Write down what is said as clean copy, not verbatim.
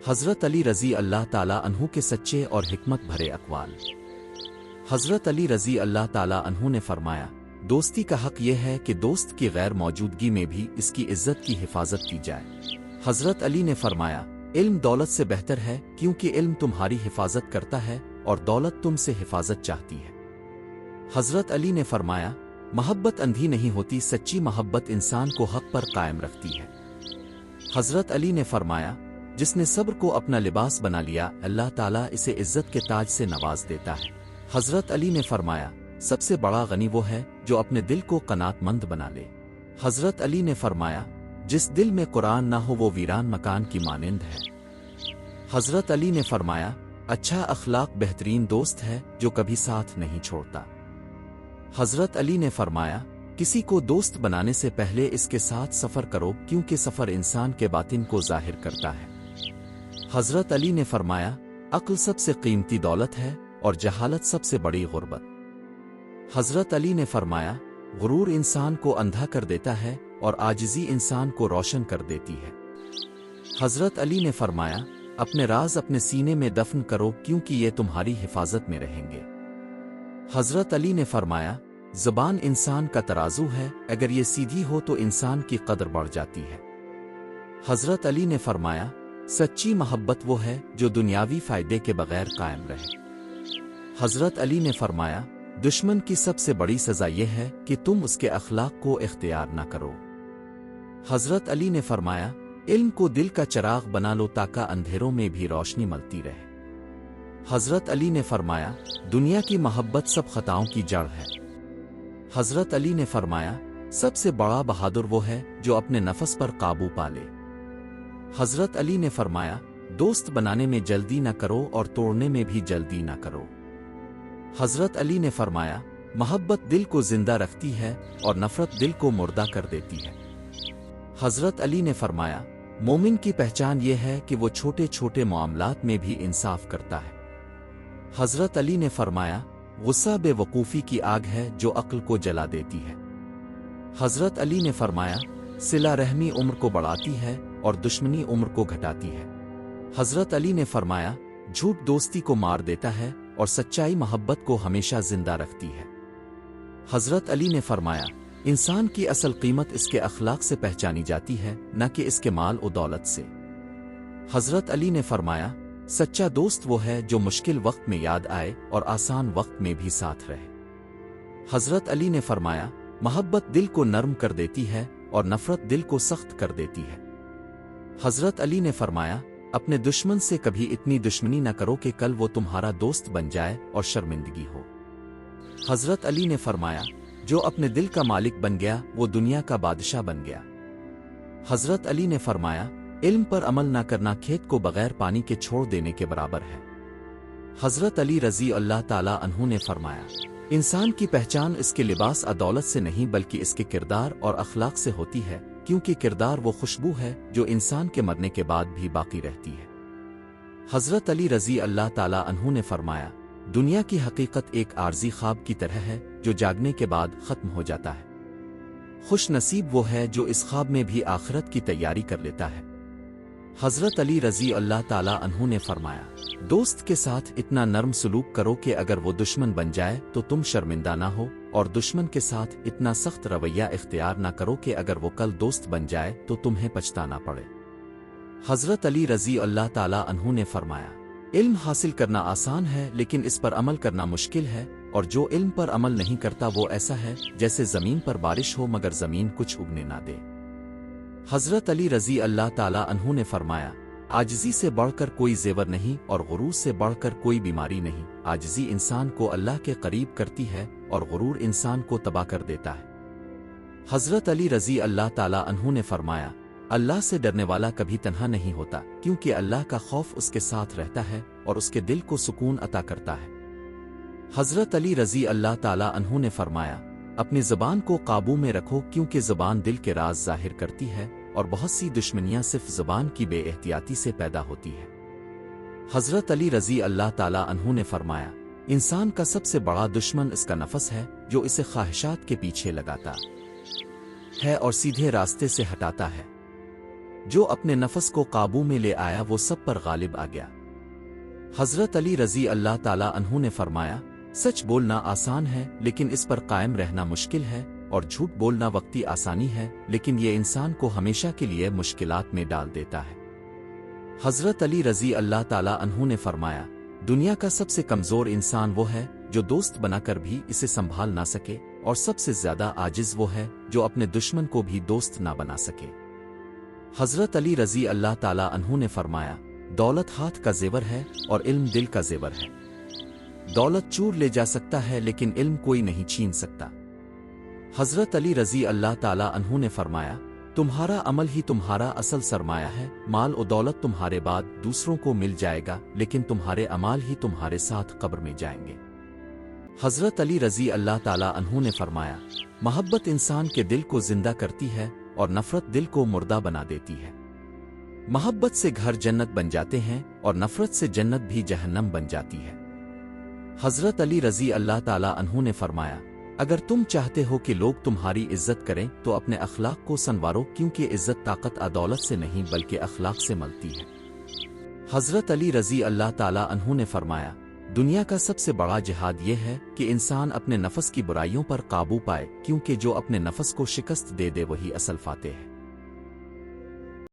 حضرت علی رضی اللہ تعالیٰ عنہ کے سچے اور حکمت بھرے اقوال۔ حضرت علی رضی اللہ تعالیٰ عنہ نے فرمایا، دوستی کا حق یہ ہے کہ دوست کی غیر موجودگی میں بھی اس کی عزت کی حفاظت کی جائے۔ حضرت علی نے فرمایا، علم دولت سے بہتر ہے کیونکہ علم تمہاری حفاظت کرتا ہے اور دولت تم سے حفاظت چاہتی ہے۔ حضرت علی نے فرمایا، محبت اندھی نہیں ہوتی، سچی محبت انسان کو حق پر قائم رکھتی ہے۔ حضرت علی نے فرمایا، جس نے صبر کو اپنا لباس بنا لیا اللہ تعالیٰ اسے عزت کے تاج سے نواز دیتا ہے۔ حضرت علی نے فرمایا، سب سے بڑا غنی وہ ہے جو اپنے دل کو قناعت مند بنا لے۔ حضرت علی نے فرمایا، جس دل میں قرآن نہ ہو وہ ویران مکان کی مانند ہے۔ حضرت علی نے فرمایا، اچھا اخلاق بہترین دوست ہے جو کبھی ساتھ نہیں چھوڑتا۔ حضرت علی نے فرمایا، کسی کو دوست بنانے سے پہلے اس کے ساتھ سفر کرو کیونکہ سفر انسان کے باطن کو ظاہر کرتا ہے۔ حضرت علی نے فرمایا، عقل سب سے قیمتی دولت ہے اور جہالت سب سے بڑی غربت۔ حضرت علی نے فرمایا، غرور انسان کو اندھا کر دیتا ہے اور عاجزی انسان کو روشن کر دیتی ہے۔ حضرت علی نے فرمایا، اپنے راز اپنے سینے میں دفن کرو کیونکہ یہ تمہاری حفاظت میں رہیں گے۔ حضرت علی نے فرمایا، زبان انسان کا ترازو ہے، اگر یہ سیدھی ہو تو انسان کی قدر بڑھ جاتی ہے۔ حضرت علی نے فرمایا، سچی محبت وہ ہے جو دنیاوی فائدے کے بغیر قائم رہے۔ حضرت علی نے فرمایا، دشمن کی سب سے بڑی سزا یہ ہے کہ تم اس کے اخلاق کو اختیار نہ کرو۔ حضرت علی نے فرمایا، علم کو دل کا چراغ بنا لو تاکہ اندھیروں میں بھی روشنی ملتی رہے۔ حضرت علی نے فرمایا، دنیا کی محبت سب خطاؤں کی جڑ ہے۔ حضرت علی نے فرمایا، سب سے بڑا بہادر وہ ہے جو اپنے نفس پر قابو پا لے۔ حضرت علی نے فرمایا، دوست بنانے میں جلدی نہ کرو اور توڑنے میں بھی جلدی نہ کرو۔ حضرت علی نے فرمایا، محبت دل کو زندہ رکھتی ہے اور نفرت دل کو مردہ کر دیتی ہے۔ حضرت علی نے فرمایا، مومن کی پہچان یہ ہے کہ وہ چھوٹے چھوٹے معاملات میں بھی انصاف کرتا ہے۔ حضرت علی نے فرمایا، غصہ بے وقوفی کی آگ ہے جو عقل کو جلا دیتی ہے۔ حضرت علی نے فرمایا، صلہ رحمی عمر کو بڑھاتی ہے اور دشمنی عمر کو گھٹاتی ہے۔ حضرت علی نے فرمایا، جھوٹ دوستی کو مار دیتا ہے اور سچائی محبت کو ہمیشہ زندہ رکھتی ہے۔ حضرت علی نے فرمایا، انسان کی اصل قیمت اس کے اخلاق سے پہچانی جاتی ہے نہ کہ اس کے مال و دولت سے۔ حضرت علی نے فرمایا، سچا دوست وہ ہے جو مشکل وقت میں یاد آئے اور آسان وقت میں بھی ساتھ رہے۔ حضرت علی نے فرمایا، محبت دل کو نرم کر دیتی ہے اور نفرت دل کو سخت کر دیتی ہے۔ حضرت علی نے فرمایا، اپنے دشمن سے کبھی اتنی دشمنی نہ کرو کہ کل وہ تمہارا دوست بن جائے اور شرمندگی ہو۔ حضرت علی نے فرمایا، جو اپنے دل کا مالک بن گیا وہ دنیا کا بادشاہ بن گیا۔ حضرت علی نے فرمایا، علم پر عمل نہ کرنا کھیت کو بغیر پانی کے چھوڑ دینے کے برابر ہے۔ حضرت علی رضی اللہ تعالیٰ عنہ نے فرمایا، انسان کی پہچان اس کے لباس دولت سے نہیں بلکہ اس کے کردار اور اخلاق سے ہوتی ہے، کیونکہ کردار وہ خوشبو ہے جو انسان کے مرنے کے بعد بھی باقی رہتی ہے۔ حضرت علی رضی اللہ تعالیٰ عنہ نے فرمایا، دنیا کی حقیقت ایک عارضی خواب کی طرح ہے جو جاگنے کے بعد ختم ہو جاتا ہے۔ خوش نصیب وہ ہے جو اس خواب میں بھی آخرت کی تیاری کر لیتا ہے۔ حضرت علی رضی اللہ تعالیٰ عنہ نے فرمایا، دوست کے ساتھ اتنا نرم سلوک کرو کہ اگر وہ دشمن بن جائے تو تم شرمندہ نہ ہو، اور دشمن کے ساتھ اتنا سخت رویہ اختیار نہ کرو کہ اگر وہ کل دوست بن جائے تو تمہیں پچھتانا پڑے۔ حضرت علی رضی اللہ تعالیٰ عنہ نے فرمایا، علم حاصل کرنا آسان ہے لیکن اس پر عمل کرنا مشکل ہے، اور جو علم پر عمل نہیں کرتا وہ ایسا ہے جیسے زمین پر بارش ہو مگر زمین کچھ اگنے نہ دے۔ حضرت علی رضی اللہ تعالیٰ عنہ نے فرمایا، عاجزی سے بڑھ کر کوئی زیور نہیں اور غرور سے بڑھ کر کوئی بیماری نہیں۔ عاجزی انسان کو اللہ کے قریب کرتی ہے اور غرور انسان کو تباہ کر دیتا ہے۔ حضرت علی رضی اللہ تعالیٰ عنہ نے فرمایا، اللہ سے ڈرنے والا کبھی تنہا نہیں ہوتا کیونکہ اللہ کا خوف اس کے ساتھ رہتا ہے اور اس کے دل کو سکون عطا کرتا ہے۔ حضرت علی رضی اللہ تعالیٰ عنہ نے فرمایا، اپنی زبان کو قابو میں رکھو کیونکہ زبان دل کے راز ظاہر کرتی ہے اور بہت سی دشمنیاں صرف زبان کی بے احتیاطی سے پیدا ہوتی ہے۔ حضرت علی رضی اللہ تعالیٰ عنہ نے فرمایا، انسان کا سب سے بڑا دشمن اس کا نفس ہے جو اسے خواہشات کے پیچھے لگاتا ہے اور سیدھے راستے سے ہٹاتا ہے۔ جو اپنے نفس کو قابو میں لے آیا وہ سب پر غالب آ گیا۔ حضرت علی رضی اللہ تعالیٰ عنہ نے فرمایا، سچ بولنا آسان ہے لیکن اس پر قائم رہنا مشکل ہے، اور جھوٹ بولنا وقتی آسانی ہے لیکن یہ انسان کو ہمیشہ کے لیے مشکلات میں ڈال دیتا ہے۔ حضرت علی رضی اللہ تعالیٰ عنہ نے فرمایا، دنیا کا سب سے کمزور انسان وہ ہے جو دوست بنا کر بھی اسے سنبھال نہ سکے، اور سب سے زیادہ عاجز وہ ہے جو اپنے دشمن کو بھی دوست نہ بنا سکے۔ حضرت علی رضی اللہ تعالیٰ عنہ نے فرمایا، دولت ہاتھ کا زیور ہے اور علم دل کا زیور ہے۔ دولت چور لے جا سکتا ہے لیکن علم کوئی نہیں چھین سکتا۔ حضرت علی رضی اللہ تعالیٰ عنہ نے فرمایا، تمہارا عمل ہی تمہارا اصل سرمایہ ہے، مال و دولت تمہارے بعد دوسروں کو مل جائے گا لیکن تمہارے اعمال ہی تمہارے ساتھ قبر میں جائیں گے۔ حضرت علی رضی اللہ تعالیٰ عنہ نے فرمایا، محبت انسان کے دل کو زندہ کرتی ہے اور نفرت دل کو مردہ بنا دیتی ہے۔ محبت سے گھر جنت بن جاتے ہیں اور نفرت سے جنت بھی جہنم بن جاتی ہے۔ حضرت علی رضی اللہ تعالیٰ عنہ نے فرمایا، اگر تم چاہتے ہو کہ لوگ تمہاری عزت کریں تو اپنے اخلاق کو سنوارو، کیونکہ عزت طاقت دولت سے نہیں بلکہ اخلاق سے ملتی ہے۔ حضرت علی رضی اللہ تعالیٰ عنہ نے فرمایا، دنیا کا سب سے بڑا جہاد یہ ہے کہ انسان اپنے نفس کی برائیوں پر قابو پائے، کیونکہ جو اپنے نفس کو شکست دے دے وہی اصل فاتح ہے۔